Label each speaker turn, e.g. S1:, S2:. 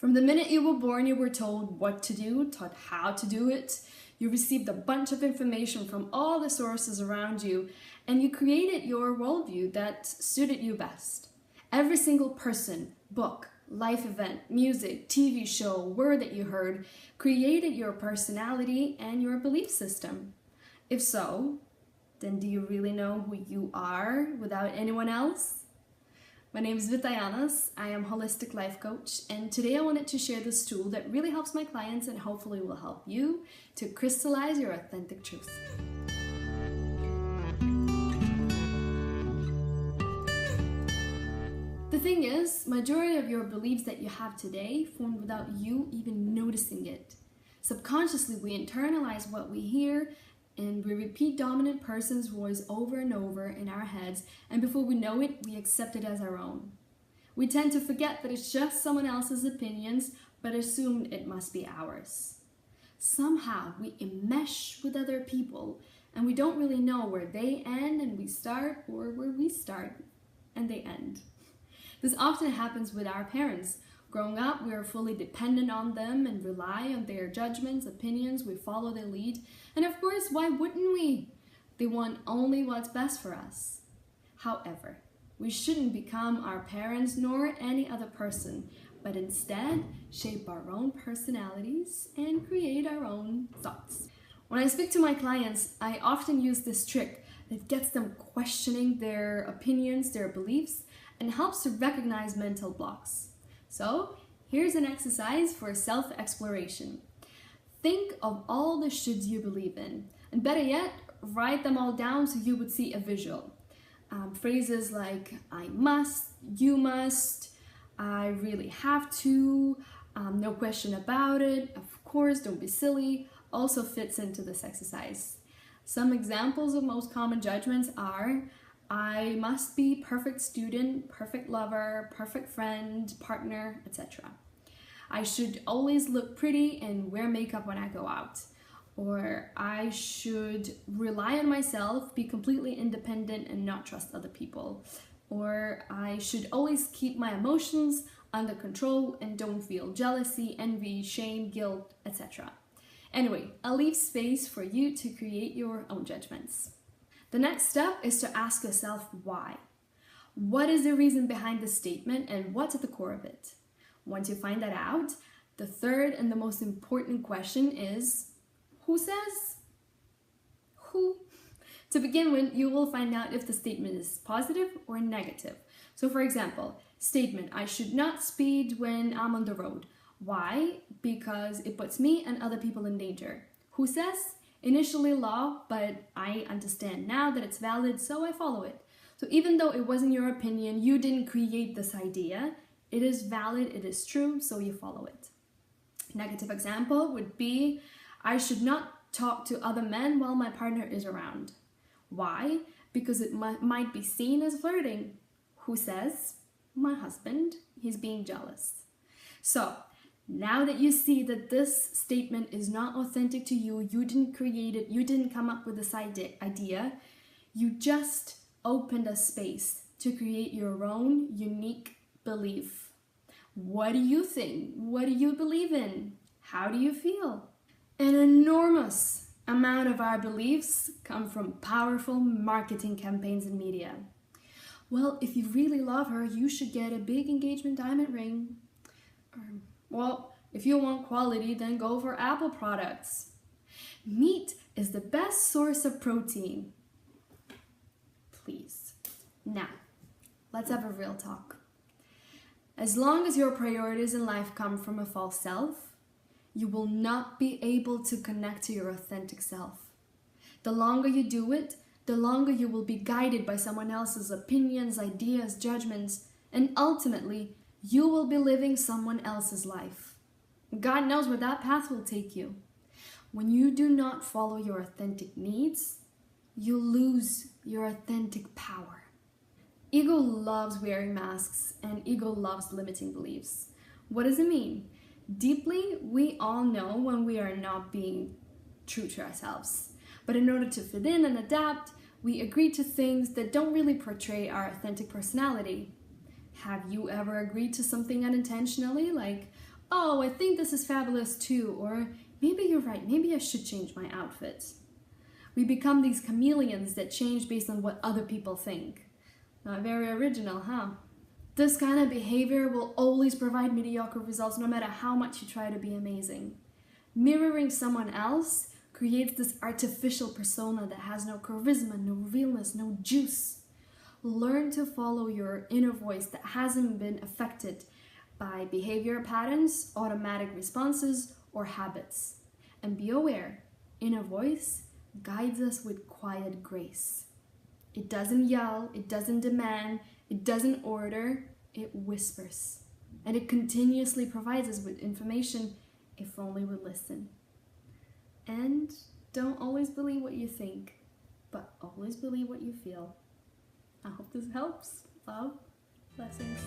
S1: From the minute you were born, you were told what to do, taught how to do it. You received a bunch of information from all the sources around you, and you created your worldview that suited you best. Every single person, book, life event, music, TV show, word that you heard created your personality and your belief system. If so, then do you really know who you are without anyone else? My name is Vita, Janas. I am a holistic life coach, and today I wanted to share this tool that really helps my clients and hopefully will help you to crystallize your authentic truth. The thing is, majority of your beliefs that you have today formed without you even noticing it. Subconsciously, we internalize what we hear and we repeat dominant person's voice over and over in our heads, and before we know it, we accept it as our own. We tend to forget that it's just someone else's opinions, but assume it must be ours. Somehow we enmesh with other people, and we don't really know where they end and we start, or where we start and they end. This often happens with our parents. Growing up, we are fully dependent on them and rely on their judgments, opinions, we follow their lead. And of course, why wouldn't we? They want only what's best for us. However, we shouldn't become our parents nor any other person, but instead shape our own personalities and create our own thoughts. When I speak to my clients, I often use this trick that gets them questioning their opinions, their beliefs, and helps to recognize mental blocks. So, here's an exercise for self-exploration. Think of all the shoulds you believe in, and better yet, write them all down so you would see a visual. Phrases like, I must, you must, I really have to, no question about it, of course, don't be silly, also fits into this exercise. Some examples of most common judgments are, I must be perfect student, perfect lover, perfect friend, partner, etc. I should always look pretty and wear makeup when I go out. Or I should rely on myself, be completely independent and not trust other people. Or I should always keep my emotions under control and don't feel jealousy, envy, shame, guilt, etc. Anyway, I'll leave space for you to create your own judgments. The next step is to ask yourself why. What is the reason behind the statement and what's at the core of it? Once you find that out, the third and the most important question is, who says? Who? To begin with, you will find out if the statement is positive or negative. So for example, statement, I should not speed when I'm on the road. Why? Because it puts me and other people in danger. Who says? Initially law, but I understand now that it's valid, so I follow it. So even though it wasn't your opinion, you didn't create this idea, it is valid, it is true, so you follow it. Negative example would be, I should not talk to other men while my partner is around. Why? Because it might be seen as flirting. Who says? My husband. He's being jealous. So, now that you see that this statement is not authentic to you, you didn't create it, you didn't come up with this idea, you just opened a space to create your own unique belief. What do you think? What do you believe in? How do you feel? An enormous amount of our beliefs come from powerful marketing campaigns and media. Well, if you really love her, you should get a big engagement diamond ring. Well, if you want quality, then go for Apple products. Meat is the best source of protein. Please. Now, let's have a real talk. As long as your priorities in life come from a false self, you will not be able to connect to your authentic self. The longer you do it, the longer you will be guided by someone else's opinions, ideas, judgments, and ultimately, you will be living someone else's life. God knows where that path will take you. When you do not follow your authentic needs, you lose your authentic power. Ego loves wearing masks, and ego loves limiting beliefs. What does it mean? Deeply, we all know when we are not being true to ourselves. But in order to fit in and adapt, we agree to things that don't really portray our authentic personality. Have you ever agreed to something unintentionally, like, oh, I think this is fabulous too, or maybe you're right, maybe I should change my outfit. We become these chameleons that change based on what other people think. Not very original, huh? This kind of behavior will always provide mediocre results no matter how much you try to be amazing. Mirroring someone else creates this artificial persona that has no charisma, no realness, no juice. Learn to follow your inner voice that hasn't been affected by behavior patterns, automatic responses, or habits. And be aware, inner voice guides us with quiet grace. It doesn't yell, it doesn't demand, it doesn't order, it whispers. And it continuously provides us with information if only we listen. And don't always believe what you think, but always believe what you feel. I hope this helps. Love, blessings.